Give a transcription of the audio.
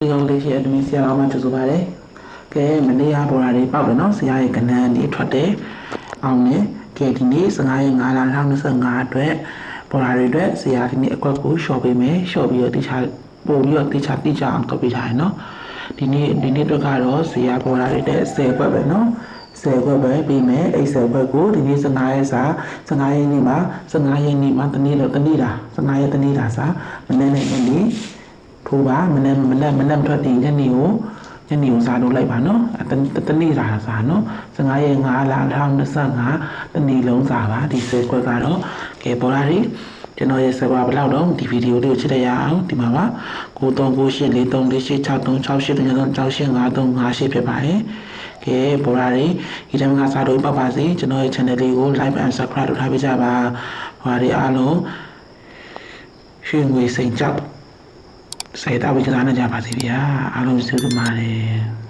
ဒီကောင်လေးရှိအဒမီဆရာအောင်မှကြိုဆိုပါတယ်။ကဲမနေ့ကပေါ်လာတွေပေါက်တယ်နော်ဆရာရဲ့ကဏ္ဍနေထွက်တယ်။အောင်နဲ့ကဲဒီနေ့15ရက်5လ2025အတွက်ပေါ်လာတွေအတွက်ဆရာဒီနေ့အကွက်ကိုရှော့ပေးမယ်။ရှော့ပြီးတော့တိကျပို့ပြီးတော့တိကျအောင်ကောက်ပေးထားတယ်နော်။ဒီနေ့အတွက်ကတော့ဆရာပေါ်လာတွေတဲ့10ကွက်ပဲနော်။10ခွက်ပဲပြီးမယ်အဲ့10ခွက်ကိုဒီနေ့15ရက်စာ15ရက်နေ့မှာတနေ့တော့တနေ့တာ15ရက်တနေ့တာစာမနေ့နဲ့နေ့ထိုးပါမနေ့ထွက်တင်ညနေကိုစားလို့လိုက်ပါနော်တနေ့စာနော်15ရက်5လ2025တနေ့လုံးစာပါဒီ10ခွက်ကတော့ကဲပေါ်လာပြီကျွန်တော်ရဲ့ server ဘယ်လောက်တော့ဒီဗီဒီယိုလေးကိုချစ်တဲ့ရအောင်ဒီမှာပါ939843486363685358ဖြစ်ပါတယ်ကဲပေါ်လာပြီဒီတိုင်းကစားလို့ပတ်ပါစေကျွန်တော်ရဲ့ channel လေးကို like and subscribe လုပ်ထားပေးကြပါဟောဒီအားလုံးရွှေငွေစိန်ကြောက်စေတာဝိကျနာနဲ့ကြပါစေဗျာအားလုံးကျေးဇူးတင်ပါတယ်